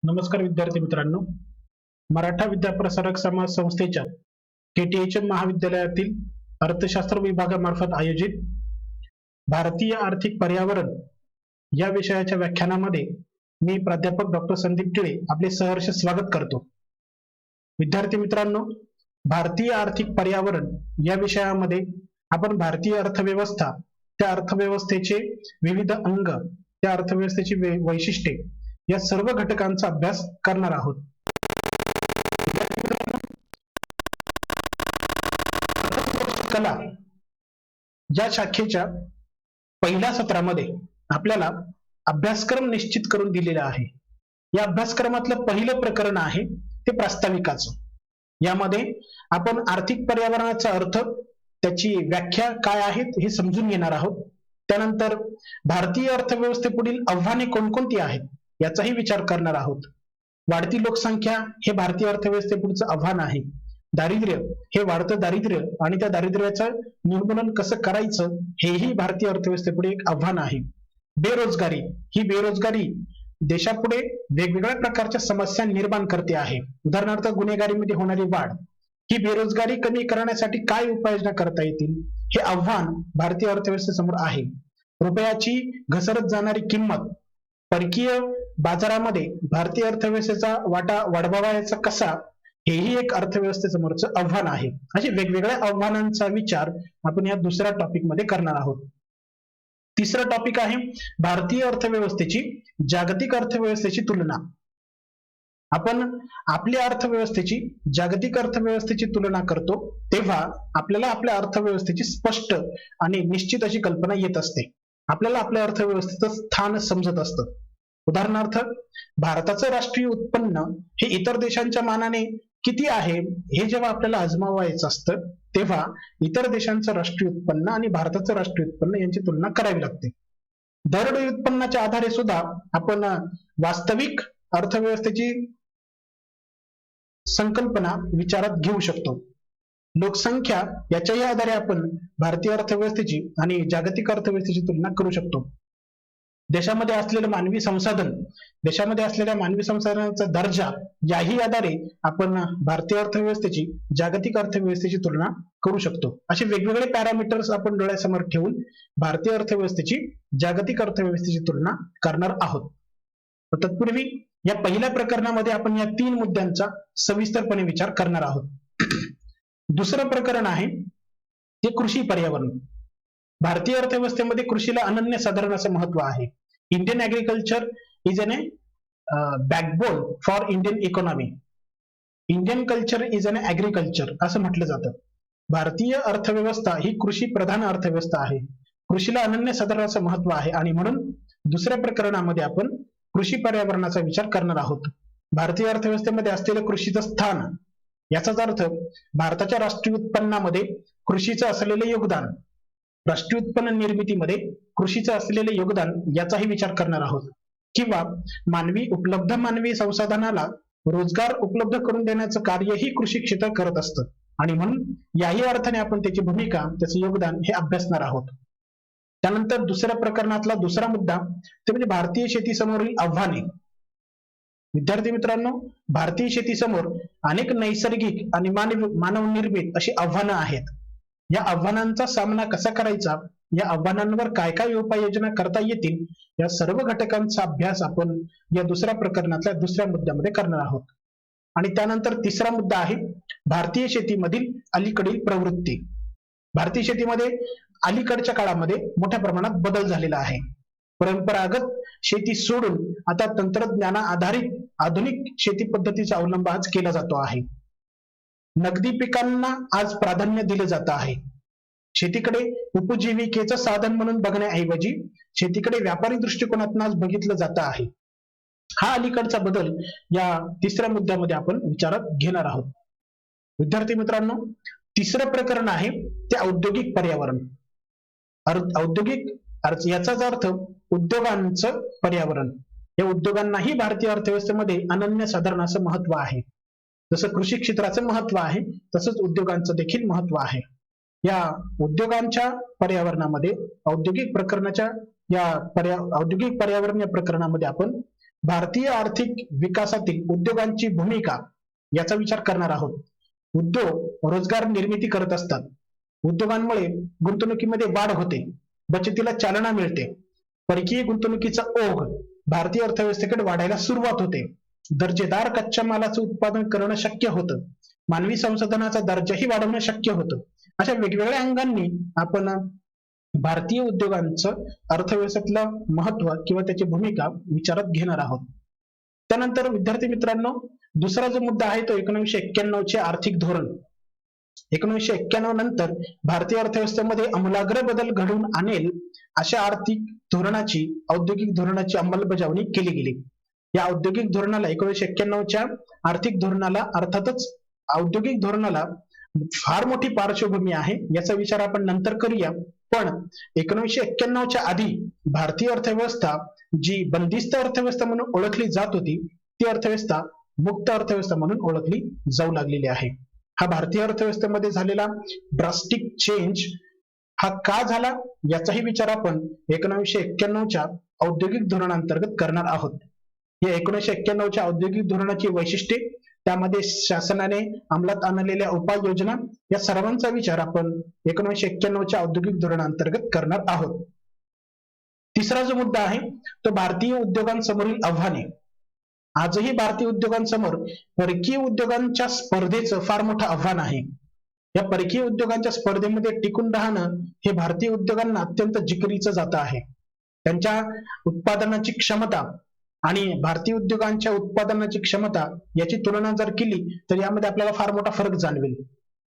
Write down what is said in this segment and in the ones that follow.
नमस्कार विद्यार्थी मित्रांनो, मराठा विद्याप्रसारक समाज संस्थेच्या KTHM महाविद्यालयातील अर्थशास्त्र विभागामार्फत आयोजित भारतीय आर्थिक पर्यावरण या विषयाच्या व्याख्यानामध्ये मी प्राध्यापक डॉक्टर संदीप टिळे आपले सहर्ष स्वागत करतो. विद्यार्थी मित्रांनो, भारतीय आर्थिक पर्यावरण या विषयामध्ये आपण भारतीय अर्थव्यवस्था, त्या अर्थव्यवस्थेचे विविध अंग, त्या अर्थव्यवस्थेची वैशिष्ट्ये या सर्व घटकांचा अभ्यास करणार आहोत. कला या शाखेच्या पहिल्या सत्रामध्ये आपल्याला अभ्यासक्रम निश्चित करून दिलेला आहे. या अभ्यासक्रमातलं पहिलं प्रकरण आहे ते प्रास्ताविकाचं. यामध्ये आपण आर्थिक पर्यावरणाचा अर्थ, त्याची व्याख्या काय आहेत हे समजून घेणार आहोत. त्यानंतर भारतीय अर्थव्यवस्थेपुढील आव्हाने कोणकोणती आहेत याचाही विचार करणार आहोत. वाढती लोकसंख्या हे भारतीय अर्थव्यवस्थेपुढचं आव्हान आहे. दारिद्र्य हे वाढतं दारिद्र्य आणि त्या दारिद्र्याचं निर्मूलन कसं करायचं हेही भारतीय अर्थव्यवस्थेपुढे एक आव्हान आहे. बेरोजगारी ही बेरोजगारी देशापुढे वेगवेगळ्या प्रकारच्या समस्या निर्माण करते आहे. उदाहरणार्थ गुन्हेगारीमध्ये होणारी वाढ, ही बेरोजगारी कमी करण्यासाठी काय उपाययोजना करता येतील हे आव्हान भारतीय अर्थव्यवस्थेसमोर आहे. रुपयाची घसरत जाणारी किंमत, परकीय बाजारामध्ये भारतीय अर्थव्यवस्थेचा वाटा वाढवायचा कसा, हेही एक अर्थव्यवस्थेसमोरचं आव्हान आहे. असे वेगवेगळ्या आव्हानांचा विचार आपण या दुसऱ्या टॉपिक मध्ये करणार आहोत. तिसरं टॉपिक आहे भारतीय अर्थव्यवस्थेची जागतिक अर्थव्यवस्थेची तुलना. आपण आपल्या अर्थव्यवस्थेची जागतिक अर्थव्यवस्थेची तुलना करतो तेव्हा आपल्याला आपल्या अर्थव्यवस्थेची स्पष्ट आणि निश्चित अशी कल्पना येत असते. आपल्याला आपल्या अर्थव्यवस्थेचं स्थान समजत असतं. उदाहरणार्थ, भारताचं राष्ट्रीय उत्पन्न हे इतर देशांच्या मानाने किती आहे हे जेव्हा आपल्याला आजमावायचं असतं तेव्हा इतर देशांचं राष्ट्रीय उत्पन्न आणि भारताचं राष्ट्रीय उत्पन्न यांची तुलना करावी लागते. दरडोई उत्पन्नाच्या आधारे सुद्धा आपण वास्तविक अर्थव्यवस्थेची संकल्पना विचारात घेऊ शकतो. लोकसंख्या याच्याही आधारे आपण भारतीय अर्थव्यवस्थेची आणि जागतिक अर्थव्यवस्थेची तुलना करू शकतो. देशामध्ये असलेलं मानवी संसाधन, देशामध्ये असलेल्या मानवी संसाधनाचा दर्जा याही आधारे आपण भारतीय अर्थव्यवस्थेची जागतिक अर्थव्यवस्थेची तुलना करू शकतो. असे वेगवेगळे पॅरामीटर्स आपण डोळ्यासमोर ठेवून भारतीय अर्थव्यवस्थेची जागतिक अर्थव्यवस्थेची तुलना करणार आहोत. तत्पूर्वी या पहिल्या प्रकरणामध्ये आपण या 3 मुद्द्यांचा सविस्तरपणे विचार करणार आहोत. दुसरं प्रकरण आहे ते कृषी पर्यावरण. भारतीय अर्थव्यवस्थेमध्ये कृषीला अनन्यसाधारण असं महत्व आहे. Indian agriculture is an backbone for Indian economy. Indian culture is an agriculture असं म्हटलं जातं. भारतीय अर्थव्यवस्था ही कृषी प्रधान अर्थव्यवस्था आहे. कृषीला अनन्यसाधारण असं महत्व आहे आणि म्हणून दुसऱ्या प्रकरणामध्ये आपण कृषी पर्यावरणाचा विचार करणार आहोत. भारतीय अर्थव्यवस्थेमध्ये असलेलं कृषीचं स्थान, याचाच अर्थ भारताच्या राष्ट्रीय उत्पन्नामध्ये कृषीचं असलेलं योगदान, राष्ट्रीय उत्पन्न निर्मितीमध्ये कृषीचं असलेले योगदान याचाही विचार करणार आहोत. किंवा उपलब्ध मानवी संसाधनाला रोजगार उपलब्ध करून देण्याचं कार्यही कृषी क्षेत्र करत असतं आणि म्हणून याही अर्थाने आपण त्याची भूमिका, त्याचं योगदान हे अभ्यासणार आहोत. त्यानंतर दुसऱ्या प्रकरणातला दुसरा मुद्दा ते म्हणजे भारतीय शेतीसमोरील आव्हाने. विद्यार्थी मित्रांनो, भारतीय शेतीसमोर अनेक नैसर्गिक आणि मानव निर्मित अशी आव्हानं आहेत. या आव्हानांचा सामना कसा करायचा, या आव्हानांवर काय काय उपाययोजना करता येतील, या सर्व घटकांचा अभ्यास आपण या दुसऱ्या प्रकरणातल्या दुसऱ्या मुद्द्यामध्ये करणार आहोत. आणि त्यानंतर तिसरा मुद्दा आहे भारतीय शेतीमधील अलीकडील प्रवृत्ती. भारतीय शेतीमध्ये अलीकडच्या काळामध्ये मोठ्या प्रमाणात बदल झालेला आहे. परंपरागत शेती सोडून आता तंत्रज्ञाना आधारित आधुनिक शेती पद्धतीचा अवलंब आज केला जातो आहे. नगदी पिकांना आज प्राधान्य दिले जात आहे. शेतीकडे उपजीविकेचं साधन म्हणून बघण्याऐवजी शेतीकडे व्यापारी दृष्टिकोनातून आज बघितलं जात आहे. हा अलीकडचा बदल या तिसऱ्या मुद्द्यामध्ये आपण विचारात घेणार आहोत. विद्यार्थी मित्रांनो, तिसरं प्रकरण आहे ते औद्योगिक पर्यावरण. औद्योगिक याचाच अर्थ उद्योगांचं पर्यावरण. या उद्योगांनाही भारतीय अर्थव्यवस्थेमध्ये अनन्यसाधारण असं महत्व आहे. जसं कृषी क्षेत्राचं महत्व आहे तसंच उद्योगांचं देखील महत्व आहे. या उद्योगांच्या पर्यावरणामध्ये औद्योगिक पर्यावरण या प्रकरणामध्ये आपण भारतीय आर्थिक विकासातील उद्योगांची भूमिका याचा विचार करणार आहोत. उद्योग रोजगार निर्मिती करत असतात. उद्योगांमुळे गुंतवणुकीमध्ये वाढ होते, बचतीला चालना मिळते, परकीय गुंतवणुकीचा ओघ भारतीय अर्थव्यवस्थेकडे वाढायला सुरुवात होते, दर्जेदार कच्च्या मालाचं उत्पादन करणं शक्य होतं, मानवी संसाधनाचा दर्जाही वाढवणं शक्य होतं. अशा वेगवेगळ्या अंगांनी आपण भारतीय उद्योगांचं अर्थव्यवस्थेतलं महत्व किंवा त्याची भूमिका विचारात घेणार आहोत. त्यानंतर विद्यार्थी मित्रांनो, दुसरा जो मुद्दा आहे तो 1991 चे आर्थिक धोरण. 1991 नंतर भारतीय अर्थव्यवस्थेमध्ये आमूलाग्र बदल घडवून आणेल अशा आर्थिक धोरणाची, औद्योगिक धोरणाची अंमलबजावणी केली गेली. या औद्योगिक धोरणाला 1991च्या आर्थिक धोरणाला, अर्थातच औद्योगिक धोरणाला फार मोठी पार्श्वभूमी आहे, याचा विचार आपण नंतर करूया. पण 1991च्या आधी भारतीय अर्थव्यवस्था जी बंदिस्त अर्थव्यवस्था म्हणून ओळखली जात होती, ती अर्थव्यवस्था मुक्त अर्थव्यवस्था म्हणून ओळखली जाऊ लागलेली आहे. हा भारतीय अर्थव्यवस्थेमध्ये झालेला ड्रास्टिक चेंज हा का झाला याचाही विचार आपण 1991च्या औद्योगिक धोरणांतर्गत करणार आहोत. या 1991च्या औद्योगिक धोरणाची वैशिष्ट्ये, त्यामध्ये शासनाने अंमलात आणलेल्या उपाययोजना, या सर्वांचा विचार आपण 1991च्या औद्योगिक धोरणांतर्गत करणार आहोत. तिसरा जो मुद्दा आहे तो भारतीय उद्योगांसमोरील आव्हाने. आजही भारतीय उद्योगांसमोर परकीय उद्योगांच्या स्पर्धेचं फार मोठं आव्हान आहे. या परकीय उद्योगांच्या स्पर्धेमध्ये टिकून राहणं हे भारतीय उद्योगांना अत्यंत जिकिरीचं जातं आहे. त्यांच्या उत्पादनाची क्षमता आणि भारतीय उद्योगांच्या उत्पादनाची क्षमता याची तुलना जर केली तर यामध्ये आपल्याला फार मोठा फरक जाणवेल.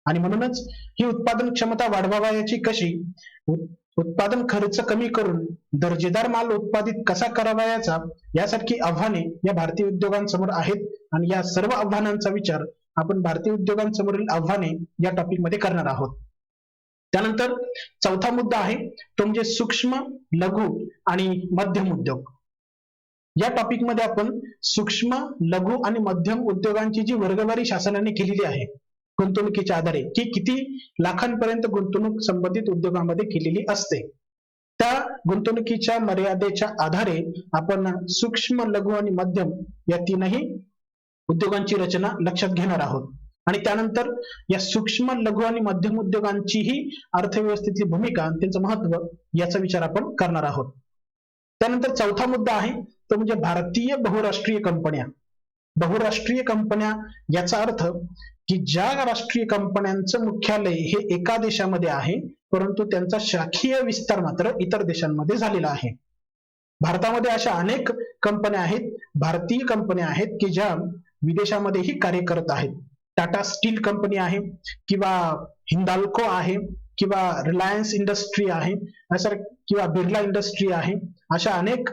आणि म्हणूनच ही उत्पादन क्षमता वाढवायची कशी, उत्पादन खर्च कमी करून दर्जेदार माल उत्पादित कसा करावयाचा, यासारखी आव्हाने या भारतीय उद्योगांसमोर आहेत. आणि या सर्व आव्हानांचा विचार आपण भारतीय उद्योगांसमोरील आव्हाने या टॉपिक मध्ये करणार आहोत. त्यानंतर चौथा मुद्दा आहे तो म्हणजे सूक्ष्म, लघु आणि मध्यम उद्योग. या टॉपिक मध्ये आपण सूक्ष्म, लघु आणि मध्यम उद्योगांची जी वर्गवारी शासनाने केलेली आहे गुंतवणुकीच्या आधारे, की किती लाखांपर्यंत गुंतवणूक संबंधित उद्योगांमध्ये केलेली असते, त्या गुंतवणुकीच्या मर्यादेच्या आधारे आपण सूक्ष्म, लघु आणि मध्यम या तीनही उद्योगांची रचना लक्षात घेणार आहोत. आणि त्यानंतर या सूक्ष्म, लघु आणि मध्यम उद्योगांचीही अर्थव्यवस्थेतली भूमिका, त्यांचं महत्व याचा विचार आपण करणार आहोत. त्यानंतर चौथा मुद्दा आहे तो म्हणजे भारतीय बहुराष्ट्रीय कंपन्या. बहुराष्ट्रीय कंपन्या याचा अर्थ की ज्या राष्ट्रीय कंपन्यांचं मुख्यालय हे एका देशामध्ये आहे, परंतु त्यांचा शाखीय विस्तार मात्र इतर देशांमध्ये झालेला आहे. भारतामध्ये अशा अनेक कंपन्या आहेत, भारतीय कंपन्या आहेत की ज्या विदेशामध्येही कार्य करत आहेत. टाटा स्टील कंपनी आहे, किंवा हिंदाल्को आहे, किंवा रिलायन्स इंडस्ट्री आहे, किंवा बिर्ला इंडस्ट्री आहे. अशा अनेक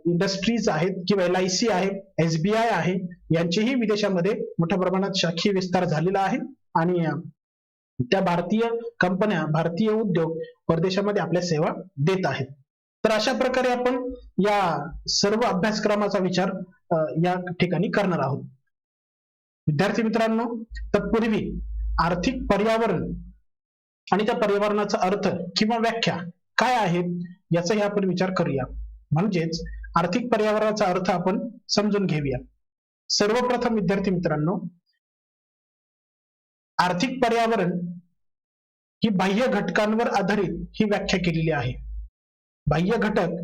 इंडस्ट्रीज आहेत, किंवा LIC आहे, SBI आहे, यांचेही विदेशामध्ये मोठ्या प्रमाणात शाखीय विस्तार झालेला आहे. आणि त्या भारतीय कंपन्या, भारतीय उद्योग परदेशामध्ये आपल्या सेवा देत आहेत. तर अशा प्रकारे आपण या सर्व अभ्यासक्रमाचा विचार या ठिकाणी करणार आहोत. विद्यार्थी मित्रांनो, तत्पूर्वी आर्थिक पर्यावरण आणि त्या पर्यावरणाचा अर्थ किंवा व्याख्या काय आहेत याचाही आपण विचार करूया. म्हणजेच आर्थिक पर्यावरणाचा अर्थ आपण समजून घेऊया. सर्वप्रथम विद्यार्थी मित्रांनो, आर्थिक पर्यावरण ही बाह्य घटकांवर आधारित ही व्याख्या केलेली आहे. बाह्य घटक,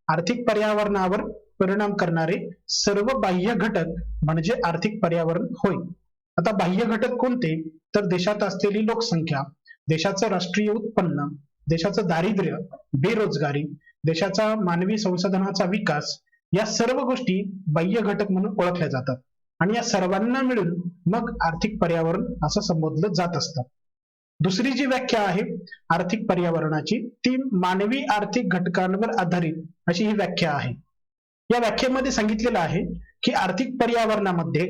आर्थिक पर्यावरणावर परिणाम करणारे सर्व बाह्य घटक म्हणजे आर्थिक पर्यावरण होय. आता बाह्य घटक कोणते, तर देशात असलेली लोकसंख्या, देशाचं राष्ट्रीय उत्पन्न, देशाचं दारिद्र्य, बेरोजगारी, देशाचा मानवी संसाधनाचा विकास, या सर्व गोष्टी बाह्य घटक म्हणून ओळखल्या जातात. आणि या सर्वांना मिळून मग आर्थिक पर्यावरण असं संबोधलं जात असतं. दुसरी जी व्याख्या आहे आर्थिक पर्यावरणाची, ती मानवी आर्थिक घटकांवर आधारित अशी ही व्याख्या आहे. या व्याख्येमध्ये सांगितलेलं आहे की आर्थिक पर्यावरणामध्ये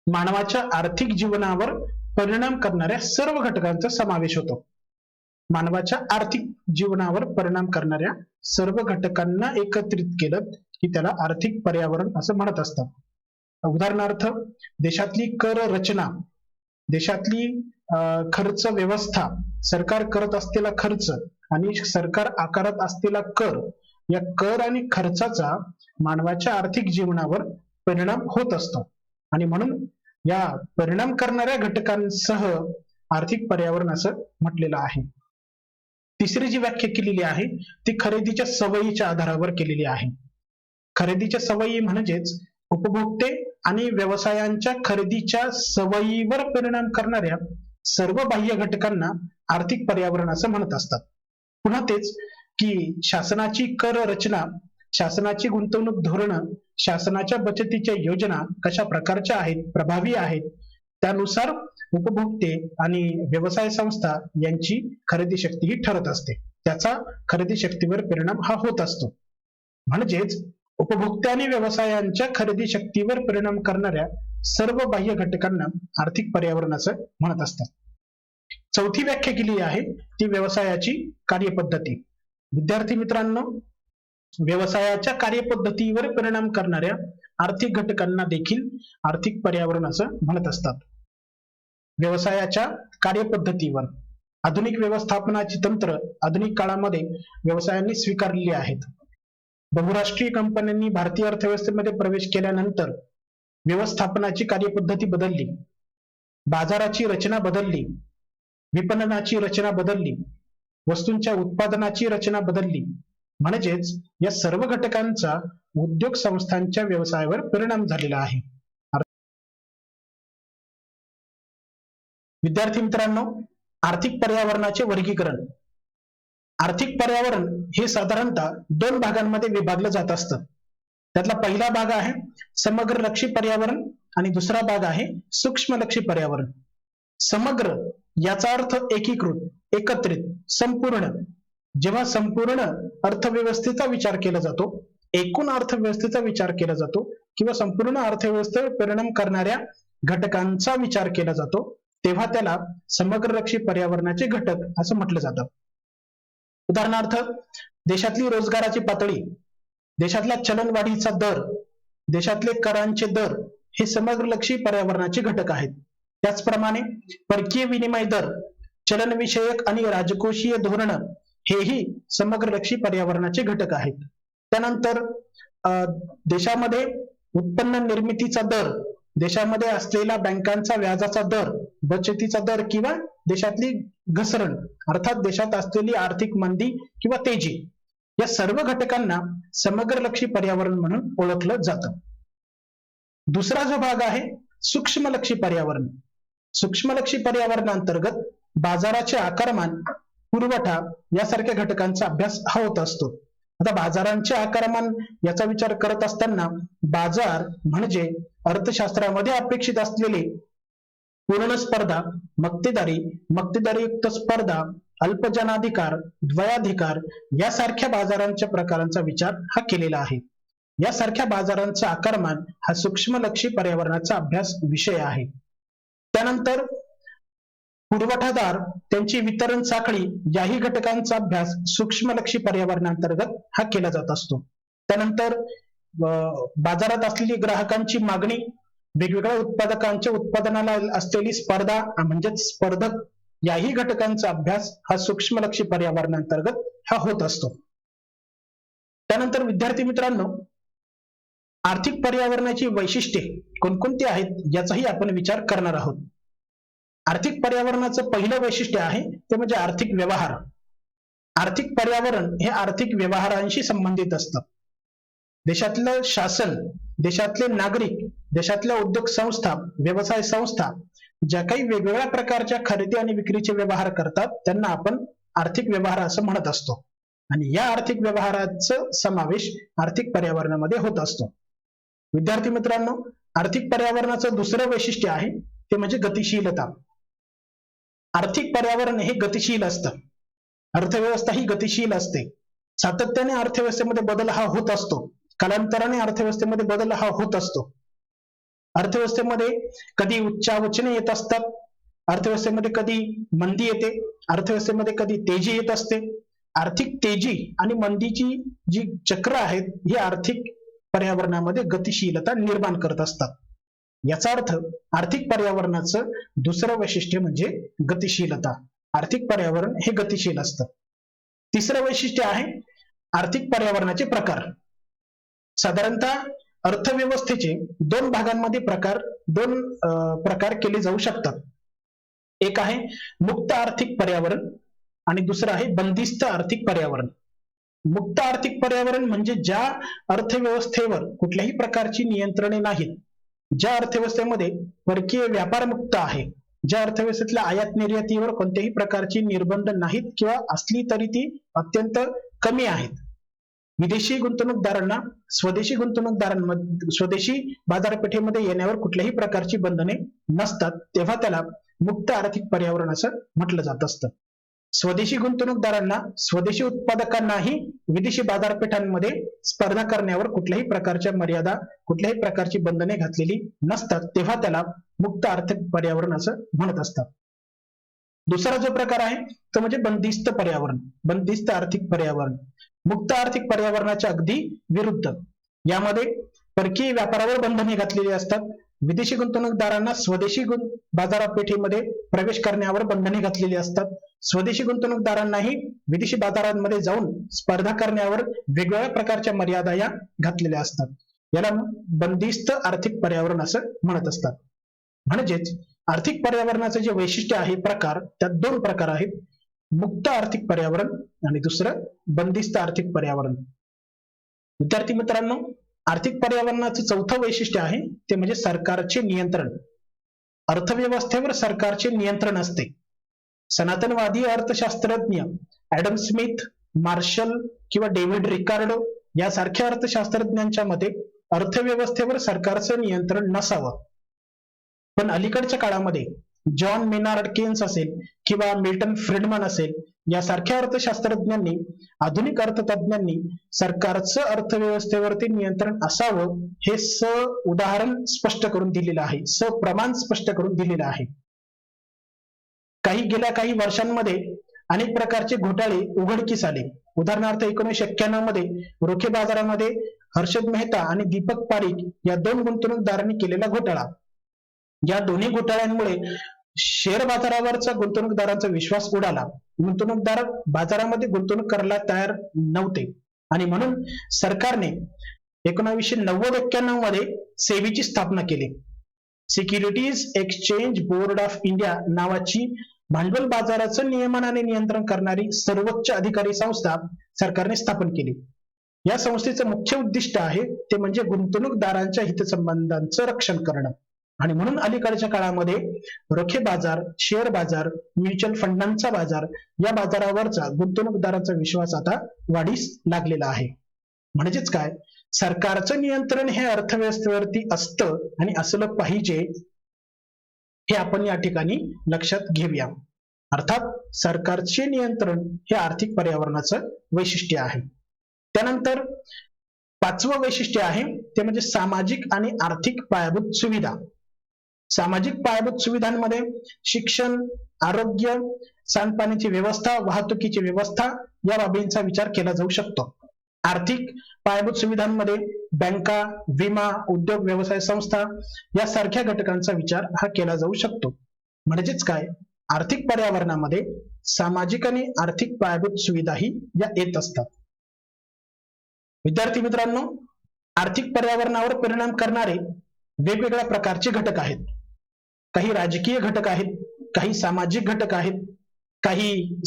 मानवाच्या आर्थिक जीवनावर परिणाम करणाऱ्या सर्व घटकांचा समावेश होतो. मानवाच्या आर्थिक जीवनावर परिणाम करणाऱ्या सर्व घटकांना एकत्रित केलं की त्याला आर्थिक पर्यावरण असं म्हणत असतात. उदाहरणार्थ, देशातली कर रचना, देशातली खर्च व्यवस्था, सरकार करत असलेला खर्च आणि सरकार आकारत असलेला कर, या कर आणि खर्चाचा मानवाच्या आर्थिक जीवनावर परिणाम होत असतो आणि म्हणून या परिणाम करणाऱ्या घटकांसह आर्थिक पर्यावरण असं म्हटलेलं आहे. तिसरी जी व्याख्या केलेली आहे ती खरेदीच्या सवयीच्या आधारावर केलेली आहे. खरेदीच्या सवयी म्हणजेच उपभोक्ते आणि व्यवसायांच्या खरेदीच्या सवयीवर परिणाम करणाऱ्या सर्व बाह्य घटकांना आर्थिक पर्यावरण असं म्हणत असतात. पुन्हा तेच की शासनाची कर रचना, शासनाची गुंतवणूक धोरणं, शासनाच्या बचतीच्या योजना कशा प्रकारच्या आहेत, प्रभावी आहेत, त्यानुसार उपभोक्ते आणि व्यवसाय संस्था यांची खरेदी शक्ती ही ठरत असते. त्याचा खरेदी शक्तीवर परिणाम हा होत असतो. म्हणजेच उपभोक्ते आणि व्यवसायांच्या खरेदी शक्तीवर परिणाम करणाऱ्या सर्व बाह्य घटकांना आर्थिक पर्यावरण असं म्हणत असतात. चौथी व्याख्या केली आहे ती व्यवसायाची कार्यपद्धती. विद्यार्थी मित्रांनो, व्यवसायाच्या कार्यपद्धतीवर परिणाम करणाऱ्या आर्थिक घटकांना देखील आर्थिक पर्यावरण असं म्हणत असतात. व्यवसायाच्या कार्यपद्धतीवर आधुनिक व्यवस्थापनाची तंत्र आधुनिक काळामध्ये व्यवसायांनी स्वीकारलेली आहेत. बहुराष्ट्रीय कंपन्यांनी भारतीय अर्थव्यवस्थेमध्ये प्रवेश केल्यानंतर व्यवस्थापनाची कार्यपद्धती बदलली, बाजाराची रचना बदलली, विपणनाची रचना बदलली, वस्तूंच्या उत्पादनाची रचना बदलली. म्हणजेच या सर्व घटकांचा उद्योग संस्थांच्या व्यवसायावर परिणाम झालेला आहे. विद्यार्थी मित्रांनो, आर्थिक पर्यावरणाचे वर्गीकरण. आर्थिक पर्यावरण हे साधारणतः दोन भागांमध्ये विभागलं जात असतं. त्यातला पहिला भाग आहे समग्रलक्षी पर्यावरण आणि दुसरा भाग आहे सूक्ष्मलक्षी पर्यावरण. समग्र याचा अर्थ एकीकृत, एकत्रित, संपूर्ण. जेव्हा संपूर्ण अर्थव्यवस्थेचा विचार केला जातो, एकूण अर्थव्यवस्थेचा विचार केला जातो किंवा संपूर्ण अर्थव्यवस्थेवर परिणाम करणाऱ्या घटकांचा विचार केला जातो, तेव्हा त्याला समग्रलक्षी पर्यावरणाचे घटक असं म्हटलं जातं. उदाहरणार्थ, देशातली रोजगाराची पातळी, देशातला चलनवाढीचा दर, देशातले करांचे दर हे समग्रलक्षी पर्यावरणाचे घटक आहेत. त्याचप्रमाणे परकीय विनिमय दर, चलनविषयक आणि राजकोषीय धोरणं हेही समग्रलक्षी पर्यावरणाचे घटक आहेत. त्यानंतर देशामध्ये उत्पन्न निर्मितीचा दर, देशामध्ये असलेला बँकांचा व्याजाचा दर, बचतीचा दर किंवा देशातली घसरण अर्थात देशात असलेली आर्थिक मंदी किंवा तेजी, या सर्व घटकांना समग्रलक्षी पर्यावरण म्हणून ओळखलं जातं. दुसरा जो भाग आहे सूक्ष्मलक्षी पर्यावरण. सूक्ष्मलक्षी पर्यावरणांतर्गत बाजाराचे आकारमान, पुरवठा यासारख्या घटकांचा अभ्यास हा होत असतो. आता बाजारांचे आकारमान याचा विचार करत असताना बाजार म्हणजे अर्थशास्त्रामध्ये अपेक्षित असलेले पूर्ण स्पर्धा, मक्तेदारी, मक्तेदारीयुक्त स्पर्धा, अल्पजनाधिकार, द्वयाधिकार यासारख्या बाजारांच्या प्रकारांचा विचार हा केलेला आहे. यासारख्या बाजारांचा आकारमान हा सूक्ष्मलक्षी पर्यावरणाचा अभ्यास विषय आहे. त्यानंतर पुरवठादार, त्यांची वितरण साखळी याही घटकांचा अभ्यास सूक्ष्मलक्षी पर्यावरणांतर्गत हा केला जात असतो. त्यानंतर बाजारात असलेली ग्राहकांची मागणी, वेगवेगळ्या उत्पादकांच्या उत्पादनाला असलेली स्पर्धा म्हणजेच स्पर्धक, याही घटकांचा अभ्यास हा सूक्ष्मलक्षी पर्यावरणांतर्गत हा होत असतो. त्यानंतर विद्यार्थी मित्रांनो, आर्थिक पर्यावरणाची वैशिष्ट्ये कोणकोणती आहेत याचाही आपण विचार करणार आहोत. आर्थिक पर्यावरणाचं पहिलं वैशिष्ट्य आहे ते म्हणजे आर्थिक व्यवहार. आर्थिक पर्यावरण हे आर्थिक व्यवहारांशी संबंधित असतं. देशातलं शासन, देशातले नागरिक, देशातल्या उद्योग संस्था, व्यवसाय संस्था ज्या काही वेगवेगळ्या प्रकारच्या खरेदी आणि विक्रीचे व्यवहार करतात त्यांना आपण आर्थिक व्यवहार असं म्हणत असतो. आणि या आर्थिक व्यवहाराचा समावेश आर्थिक पर्यावरणामध्ये होत असतो. विद्यार्थी मित्रांनो, आर्थिक पर्यावरणाचं दुसरं वैशिष्ट्य आहे ते म्हणजे गतिशीलता. आर्थिक पर्यावरण हे गतिशील असतं. अर्थव्यवस्था ही गतिशील असते. सातत्याने अर्थव्यवस्थेमध्ये बदल हा होत असतो. कालांतराने अर्थव्यवस्थेमध्ये बदल हा होत असतो. अर्थव्यवस्थेमध्ये कधी उच्चावचने येत असतात, अर्थव्यवस्थेमध्ये कधी मंदी येते, अर्थव्यवस्थेमध्ये कधी तेजी येत असते. आर्थिक तेजी आणि मंदीची जी चक्र आहेत ही आर्थिक पर्यावरणामध्ये गतिशीलता निर्माण करत असतात. याचा अर्थ आर्थिक पर्यावरणाचं दुसरं वैशिष्ट्य म्हणजे गतिशीलता. आर्थिक पर्यावरण हे गतिशील असतं. तिसरं वैशिष्ट्य आहे आर्थिक पर्यावरणाचे प्रकार. साधारणतः अर्थव्यवस्थेचे दोन भागांमध्ये दोन प्रकार केले जाऊ शकतात. एक आहे मुक्त आर्थिक पर्यावरण आणि दुसरं आहे बंदिस्त आर्थिक पर्यावरण. मुक्त आर्थिक पर्यावरण म्हणजे ज्या अर्थव्यवस्थेवर कुठल्याही प्रकारची नियंत्रणे नाहीत, ज्या अर्थव्यवस्थेमध्ये परकीय व्यापार मुक्त आहे, ज्या अर्थव्यवस्थेतल्या आयात निर्यातीवर कोणत्याही प्रकारची निर्बंध नाहीत किंवा असली तरी ती अत्यंत कमी आहेत. विदेशी गुंतवणूकदारांना स्वदेशी बाजारपेठेमध्ये येण्यावर कुठल्याही प्रकारची बंधने नसतात, तेव्हा त्याला मुक्त आर्थिक पर्यावरण असं म्हटलं जात असतं. स्वदेशी गुंतवणूकदारांना स्वदेशी उत्पादकांनाही विदेशी बाजारपेठांमध्ये स्पर्धा करण्यावर कुठल्याही प्रकारच्या मर्यादा, कुठल्याही प्रकारची बंधने घातलेली नसतात, तेव्हा त्याला मुक्त आर्थिक पर्यावरण असं म्हणत असतात. दुसरा जो प्रकार आहे तो म्हणजे बंदिस्त पर्यावरण, बंदिस्त आर्थिक पर्यावरण. मुक्त आर्थिक पर्यावरणाच्या अगदी विरुद्ध. यामध्ये परकीय व्यापारावर बंधने घातलेली असतात. विदेशी गुंतवणूकदारांना स्वदेशी बाजारपेठेमध्ये प्रवेश करण्यावर बंधने घातलेली असतात. स्वदेशी गुंतवणूकदारांनाही विदेशी बाजारांमध्ये जाऊन स्पर्धा करण्यावर वेगवेगळ्या प्रकारच्या मर्यादा या घातलेल्या असतात. याला बंदिस्त आर्थिक पर्यावरण असं म्हणत असतात. म्हणजेच आर्थिक पर्यावरणाचे जे वैशिष्ट्य आहे प्रकार, त्यात दोन प्रकार आहेत, मुक्त आर्थिक पर्यावरण आणि दुसरं बंदिस्त आर्थिक पर्यावरण. विद्यार्थी मित्रांनो, आर्थिक पर्यावरणाचं चौथं वैशिष्ट्य आहे ते म्हणजे सरकारचे नियंत्रण. अर्थव्यवस्थेवर सरकारचे नियंत्रण असते. सनातनवादी अर्थशास्त्रज्ञ ऍडम स्मिथ, मार्शल किंवा डेव्हिड रिकार्डो यासारख्या अर्थशास्त्रज्ञांच्या मते अर्थव्यवस्थेवर सरकारचं नियंत्रण नसावं. पण अलीकडच्या काळामध्ये जॉन मेनार्ड केन्स असेल किंवा मिल्टन फ्रीडमन असेल यासारख्या अर्थशास्त्रज्ञांनी, आधुनिक अर्थतज्ञांनी सरकारचं अर्थव्यवस्थेवरती नियंत्रण असावं हे उदाहरण स्पष्ट करून दिलेलं आहे, प्रमाण स्पष्ट करून दिलेलं आहे. गेल्या काही वर्षांमध्ये अनेक प्रकारचे घोटाळे उघडकीस आले. उदाहरणार्थ 1991 मध्ये रोखे बाजारामध्ये हर्षद मेहता आणि दीपक पारेख या दोन गुंतवणूकदारांनी केलेला घोटाळा. या दोन्ही घोटाळ्यांमुळे शेअर बाजारावरचा गुंतवणूकदारांचा विश्वास उडाला. गुंतवणूकदार बाजारामध्ये गुंतवणूक करायला तयार नव्हते आणि म्हणून सरकारने 1990-91 मध्ये सेबीची स्थापना केली. Securities exchange board of India नावाची भांडवल बाजाराचं नियमन आणि नियंत्रण करणारी सर्वोच्च अधिकारी संस्था सरकारने स्थापन केली. या संस्थेचं मुख्य उद्दिष्ट आहे ते म्हणजे गुंतवणूकदारांच्या हितसंबंधांचं रक्षण करणं. आणि म्हणून अलीकडच्या काळामध्ये रोखे बाजार, शेअर बाजार, म्युच्युअल फंडांचा बाजार या बाजारावरचा गुंतवणूकदारांचा विश्वास आता वाढीस लागलेला आहे. म्हणजेच काय, सरकारचं नियंत्रण हे अर्थव्यवस्थेवरती असतं आणि असलं पाहिजे हे आपण या ठिकाणी लक्षात घेऊया. अर्थात सरकारचे नियंत्रण हे आर्थिक पर्यावरणाचं वैशिष्ट्य आहे. त्यानंतर पाचवं वैशिष्ट्य आहे ते म्हणजे सामाजिक आणि आर्थिक पायाभूत सुविधा. सामाजिक पायाभूत सुविधांमध्ये शिक्षण, आरोग्य, सांडपाण्याची व्यवस्था, वाहतुकीची व्यवस्था या बाबींचा विचार केला जाऊ शकतो. आर्थिक पायाभूत सुविधांमध्ये बँका, विमा, उद्योग व्यवसाय संस्था यासारख्या घटकांचा विचार हा केला जाऊ शकतो. म्हणजेच काय, आर्थिक पर्यावरणामध्ये सामाजिक आणि आर्थिक पायाभूत सुविधाही या येत असतात. विद्यार्थी मित्रांनो, आर्थिक पर्यावरणावर परिणाम करणारे वेगवेगळ्या प्रकारचे घटक आहेत. काही राजकीय घटक आहेत, काही सामाजिक घटक आहेत, काही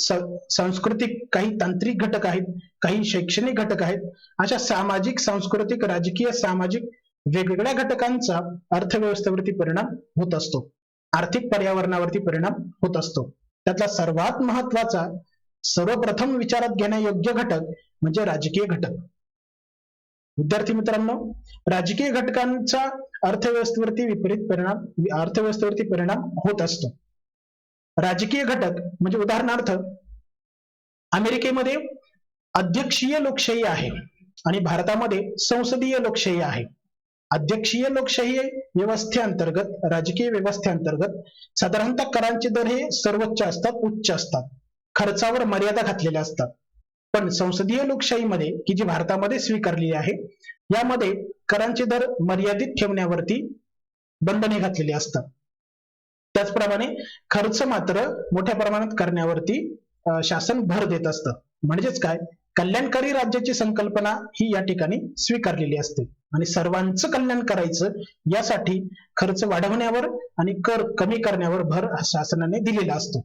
सांस्कृतिक, काही तांत्रिक घटक आहेत, काही शैक्षणिक घटक आहेत. अशा सामाजिक, सांस्कृतिक, राजकीय, सामाजिक वेगवेगळ्या घटकांचा अर्थव्यवस्थेवरती परिणाम होत असतो, आर्थिक पर्यावरणावरती परिणाम होत असतो. त्यातला सर्वात महत्वाचा, सर्वप्रथम विचारात घेण्यायोग्य घटक म्हणजे राजकीय घटक. विद्यार्थी मित्रांनो, राजकीय घटकांचा अर्थव्यवस्थेवरती परिणाम होत असतो. राजकीय घटक म्हणजे उदाहरणार्थ अमेरिकेमध्ये अध्यक्षीय लोकशाही आहे आणि भारतामध्ये संसदीय लोकशाही आहे. अध्यक्षीय लोकशाही व्यवस्थेअंतर्गत, राजकीय व्यवस्थेअंतर्गत साधारणतः करांचे दर हे सर्वोच्च असतात, उच्च असतात, खर्चावर मर्यादा घातलेल्या असतात. पण संसदीय लोकशाहीमध्ये, की जी भारतामध्ये स्वीकारलेली आहे, यामध्ये करांचे दर मर्यादित ठेवण्यावरती बंधने घातलेली असतात. त्याचप्रमाणे खर्च मात्र मोठ्या प्रमाणात करण्यावरती शासन भर देत असतं. म्हणजेच काय, कल्याणकारी राज्याची संकल्पना ही या ठिकाणी स्वीकारलेली असते आणि सर्वांचं कल्याण करायचं यासाठी खर्च वाढवण्यावर आणि कर कमी करण्यावर भर शासनाने दिलेला असतो.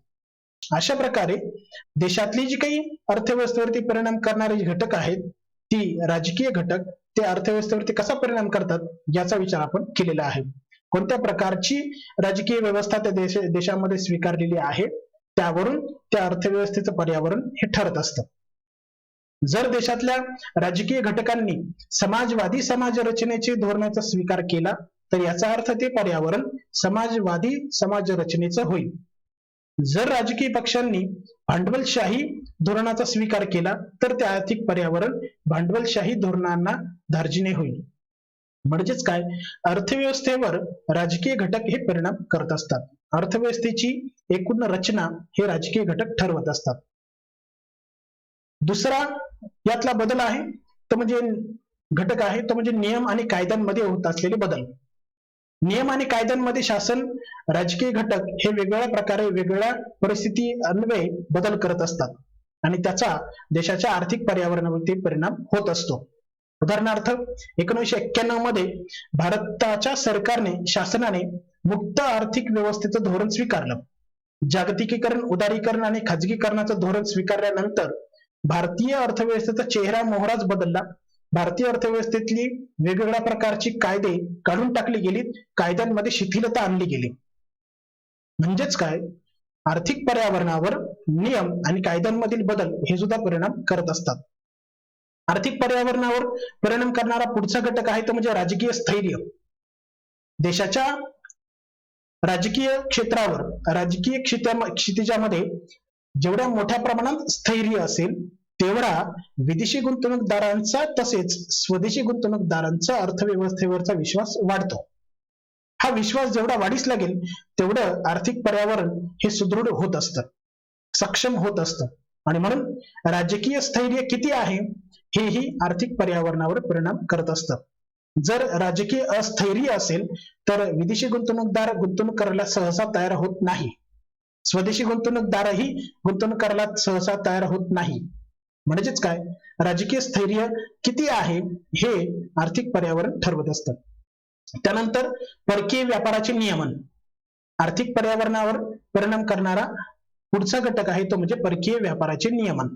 अशा प्रकारे देशातली जी काही अर्थव्यवस्थेवरती परिणाम करणारे घटक आहेत ती राजकीय घटक ते अर्थव्यवस्थेवरती कसा परिणाम करतात याचा विचार आपण केलेला आहे. कोणत्या प्रकारची राजकीय व्यवस्था त्या देशामध्ये स्वीकारलेली आहे त्यावरून त्या अर्थव्यवस्थेचं पर्यावरण हे ठरत असतं. जर देशातल्या राजकीय घटकांनी समाजवादी समाज रचनेचे धोरणाचा स्वीकार केला तर याचा अर्थ ते पर्यावरण समाजवादी समाज रचनेचं होईल. जर राजकीय पक्षांनी भांडवलशाही धोरणाचा स्वीकार केला तर ते आर्थिक पर्यावरण भांडवलशाही धोरणांना धार्जिणे होईल. म्हणजेच काय, अर्थव्यवस्थेवर राजकीय घटक हे परिणाम करत असतात. अर्थव्यवस्थेची एकूण रचना हे राजकीय घटक ठरवत असतात. दुसरा यातला बदल आहे तो म्हणजे घटक आहे तो म्हणजे नियम आणि कायद्यांमध्ये होत असलेले बदल. नियम आणि कायद्यांमध्ये शासन राजकीय घटक हे वेगवेगळ्या प्रकारे वेगवेगळ्या परिस्थिती अन्वये बदल करत असतात आणि त्याचा देशाच्या आर्थिक पर्यावरणावरती परिणाम होत असतो. उदाहरणार्थ 1991 मध्ये भारताच्या शासनाने मुक्त आर्थिक व्यवस्थेचं धोरण स्वीकारलं. जागतिकीकरण, उदारीकरण आणि खाजगीकरणाचं धोरण स्वीकारल्यानंतर भारतीय अर्थव्यवस्थेचा चेहरा मोहराच बदलला. भारतीय अर्थव्यवस्थेतली वेगवेगळ्या प्रकारची कायदे काढून टाकली गेली, कायद्यांमध्ये शिथिलता आणली गेली. म्हणजेच काय, आर्थिक पर्यावरणावर नियम आणि कायद्यांमधील बदल हे सुद्धा परिणाम करत असतात. आर्थिक पर्यावरणावर परिणाम करणारा पुढचा घटक आहे तो म्हणजे राजकीय स्थैर्य. देशाच्या राजकीय क्षेत्रावर, राजकीय क्षितिजामध्ये जेवढ्या मोठ्या प्रमाणात स्थैर्य असेल तेवढा विदेशी गुंतवणूकदारांचा तसेच स्वदेशी गुंतवणूकदारांचा अर्थव्यवस्थेवरचा विश्वास वाढतो. हा विश्वास जेवढा वाढीस लागेल तेवढं आर्थिक पर्यावरण हे सुदृढ होत असतं, सक्षम होत असतं आणि म्हणून राजकीय स्थैर्य किती आहे हेही आर्थिक पर्यावरणावर परिणाम करत असतं. जर राजकीय अस्थैर्य असेल तर विदेशी गुंतवणूकदार गुंतवणूक करायला सहसा तयार होत नाही. स्वदेशी गुंतवणूकदारही गुंतवणूक करायला सहसा तयार होत नाही. म्हणजेच काय, राजकीय स्थैर्य किती आहे हे आर्थिक पर्यावरण ठरवत असतं. त्यानंतर परकीय व्यापाराचे नियमन. आर्थिक पर्यावरणावर परिणाम करणारा पुढचा घटक आहे तो म्हणजे परकीय व्यापाराचे नियमन.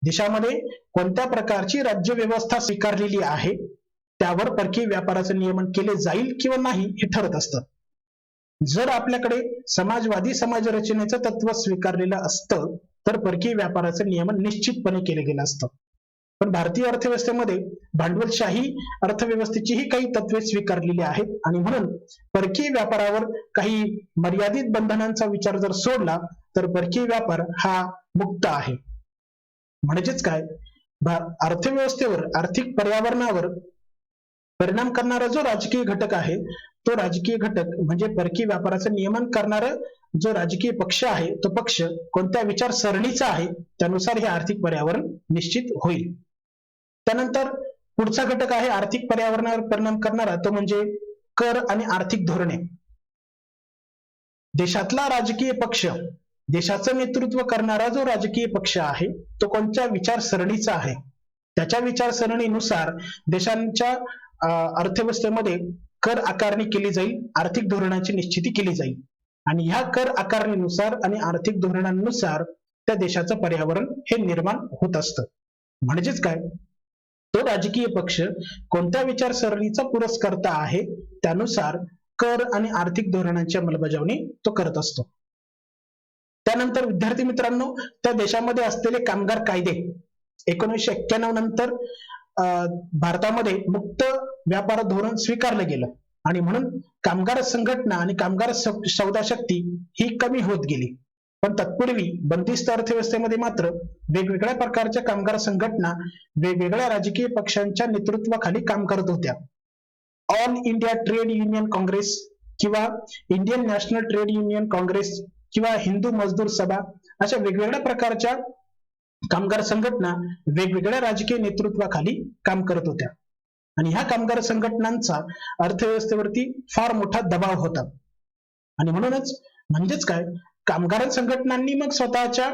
देशामध्ये कोणत्या प्रकारची राज्य व्यवस्था स्वीकारलेली आहे त्यावर परकीय व्यापाराचे नियमन केले जाईल किंवा नाही हे ठरत असतं. जर आपल्याकडे समाजवादी समाज रचनेचं तत्व स्वीकारलेलं असतं तर परकीय व्यापाराचं नियमन निश्चितपणे केले गेलं असतं. पण भारतीय अर्थव्यवस्थेमध्ये भांडवलशाही अर्थव्यवस्थेची ही काही तत्वे स्वीकारलेली आहेत आणि म्हणून परकीय व्यापारावर काही मर्यादित बंधनांचा विचार जर सोडला तर परकीय व्यापार हा मुक्त आहे. म्हणजेच काय, अर्थव्यवस्थेवर, आर्थिक पर्यावरणावर परिणाम करणारा जो राजकीय घटक आहे तो राजकीय घटक म्हणजे परकीय व्यापाराचं नियमन करणारा जो राजकीय पक्ष आहे तो पक्ष कोणत्या विचारसरणीचा आहे त्यानुसार हे आर्थिक पर्यावरण निश्चित होईल. त्यानंतर पुढचा घटक आहे आर्थिक पर्यावरणावर परिणाम करणारा तो म्हणजे कर आणि आर्थिक धोरणे. देशातला राजकीय पक्ष, देशाचं नेतृत्व करणारा जो राजकीय पक्ष आहे तो कोणत्या विचारसरणीचा आहे त्याच्या विचारसरणीनुसार देशांच्या अर्थव्यवस्थेमध्ये कर आकारणी केली जाईल, आर्थिक धोरणाची निश्चिती केली जाईल आणि ह्या कर आकारणीनुसार आणि आर्थिक धोरणांनुसार त्या देशाचं पर्यावरण हे निर्माण होत असतं. म्हणजेच काय, तो राजकीय पक्ष कोणत्या विचारसरणीचा पुरस्कर्ता आहे त्यानुसार कर आणि आर्थिक धोरणांची अंमलबजावणी तो करत असतो. त्यानंतर विद्यार्थी मित्रांनो, त्या देशामध्ये असलेले कामगार कायदे 1991 नंतर भारतामध्ये मुक्त व्यापार धोरण स्वीकारलं गेलं आणि म्हणून कामगार संघटना आणि कामगार सौदा शक्ती ही कमी होत गेली. पण तत्पूर्वी बंदिस्त अर्थव्यवस्थेमध्ये मात्र वेगवेगळ्या प्रकारच्या कामगार संघटना वेगवेगळ्या राजकीय पक्षांच्या नेतृत्वाखाली काम करत होत्या. All India trade union Congress किंवा Indian national trade union Congress किंवा हिंदू मजदूर सभा अशा वेगवेगळ्या प्रकारच्या कामगार संघटना वेगवेगळ्या राजकीय नेतृत्वाखाली काम करत होत्या आणि ह्या कामगार संघटनांचा अर्थव्यवस्थेवरती फार मोठा दबाव होता आणि म्हणजेच काय, कामगार संघटनांनी मग स्वतःच्या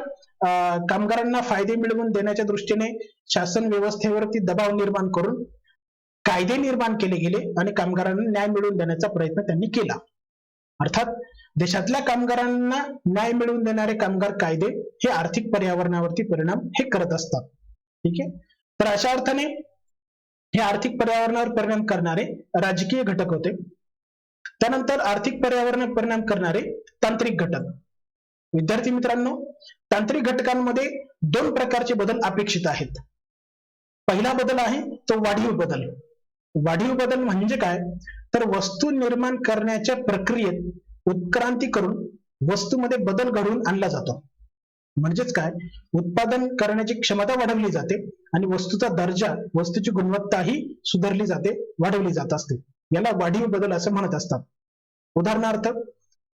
कामगारांना फायदे मिळवून देण्याच्या दृष्टीने शासन व्यवस्थेवरती दबाव निर्माण करून कायदे निर्माण केले गेले आणि कामगारांना न्याय मिळवून देण्याचा प्रयत्न त्यांनी केला. अर्थात देशातल्या कामगारांना न्याय मिळवून देणारे कामगार कायदे हे आर्थिक पर्यावरणावरती परिणाम हे करत असतात. ठीक आहे. तर अशा अर्थाने हे आर्थिक पर्यावरणावर परिणाम करणारे राजकीय घटक होते. त्यानंतर आर्थिक पर्यावरणावर परिणाम करणारे तांत्रिक घटक. विद्यार्थी मित्रांनो, तांत्रिक घटकांमध्ये दोन प्रकारचे बदल अपेक्षित आहेत. पहिला बदल आहे तो वाढीव बदल. वाढीव बदल म्हणजे काय, तर वस्तू निर्माण करण्याच्या प्रक्रियेत उत्क्रांती करून वस्तूमध्ये बदल घडवून आणला जातो. म्हणजेच काय, उत्पादन करण्याची क्षमता वाढवली जाते आणि वस्तूचा दर्जा, वस्तूची गुणवत्ता ही सुधारली जाते, वाढवली जात असते. याला वाढीव बदल असं म्हणत असतात. उदाहरणार्थ,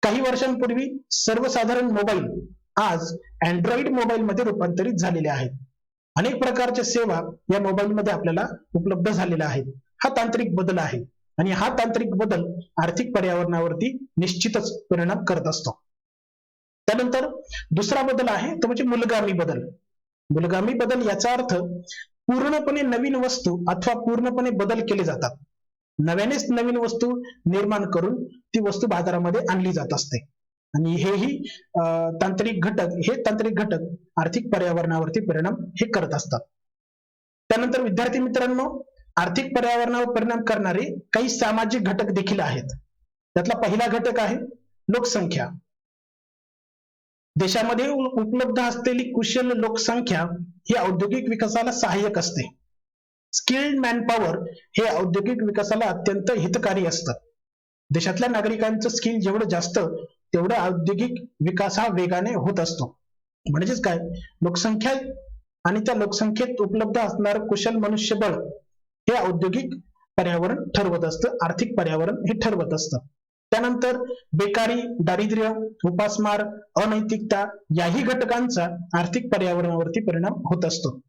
काही वर्षांपूर्वी सर्वसाधारण मोबाईल आज अँड्रॉइड मोबाईल मध्ये रूपांतरित झालेले आहेत. अनेक प्रकारच्या सेवा या मोबाईल मध्ये आपल्याला उपलब्ध झालेल्या आहेत. हा तांत्रिक बदल आहे आणि हा तांत्रिक बदल आर्थिक पर्यावरणावरती निश्चितच परिणाम करत असतो. त्यानंतर दुसरा बदल आहे तो म्हणजे मूलगामी बदल. मूलगामी बदल याचा अर्थ पूर्णपणे नवीन वस्तू अथवा पूर्णपणे बदल केले जातात. नव्यानेच नवीन वस्तू निर्माण करून ती वस्तू बाजारामध्ये आणली जात असते आणि हेही तांत्रिक घटक आर्थिक पर्यावरणावरती परिणाम हे करत असतात. त्यानंतर विद्यार्थी मित्रांनो, आर्थिक पर्यावरणावर परिणाम करणारे काही सामाजिक घटक देखील आहेत. त्यातला पहिला घटक आहे लोकसंख्या. देशामध्ये उपलब्ध असलेली कुशल लोकसंख्या ही औद्योगिक विकासाला सहाय्यक असते. स्किल्ड मॅनपॉवर हे औद्योगिक विकासाला अत्यंत हितकारी असतं. देशातल्या नागरिकांचं स्किल जेवढं जास्त तेवढं औद्योगिक विकास हा वेगाने होत असतो. म्हणजेच काय, लोकसंख्या आणि त्या लोकसंख्येत उपलब्ध असणारं कुशल मनुष्यबळ हे औद्योगिक पर्यावरण ठरवत असतं, आर्थिक पर्यावरण हे ठरवत असतं. त्यानंतर बेकारी, दारिद्र्य, उपासमार, अनैतिकता याही घटकांचा आर्थिक पर्यावरणावरती परिणाम होत असतो.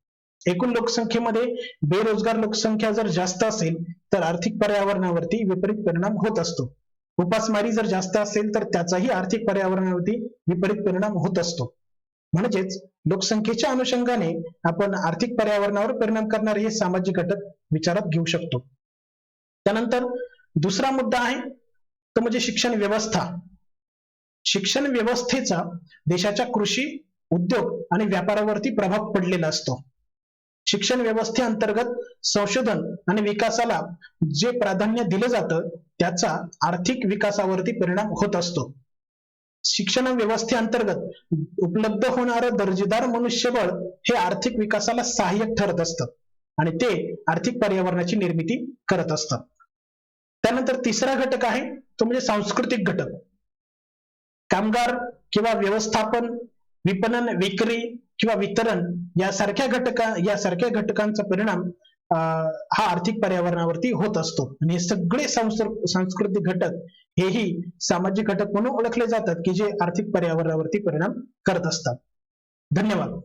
एकूण लोकसंख्येमध्ये बेरोजगार लोकसंख्या जर जास्त असेल तर आर्थिक पर्यावरणावरती विपरीत परिणाम होत असतो. उपासमारी जर जास्त असेल तर त्याचाही आर्थिक पर्यावरणावरती विपरीत परिणाम होत असतो. म्हणजेच लोकसंख्येच्या अनुषंगाने आपण आर्थिक पर्यावरणावर परिणाम करणारे हे सामाजिक घटक विचारात घेऊ शकतो. त्यानंतर दुसरा मुद्दा आहे तो म्हणजे शिक्षण व्यवस्था. शिक्षण व्यवस्थेचा देशाच्या कृषी, उद्योग आणि व्यापारावरती प्रभाव पडलेला असतो. शिक्षण व्यवस्थेअंतर्गत संशोधन आणि विकासाला जे प्राधान्य दिलं जातं त्याचा आर्थिक विकासावरती परिणाम होत असतो. शिक्षण व्यवस्थेअंतर्गत उपलब्ध होणारं दर्जेदार मनुष्यबळ हे आर्थिक विकासाला सहाय्यक ठरत असतं आणि ते आर्थिक पर्यावरणाची निर्मिती करत असतात. त्यानंतर तिसरा घटक आहे तो म्हणजे सांस्कृतिक घटक. कामगार किंवा व्यवस्थापन, विपणन, विक्री किंवा वितरण यासारख्या घटकांचा परिणाम हा आर्थिक पर्यावरणावरती होत असतो आणि हे सगळे सांस्कृतिक घटक हेही सामाजिक घटक म्हणून ओळखले जातात की जे आर्थिक पर्यावरणावरती परिणाम करत असतात. धन्यवाद.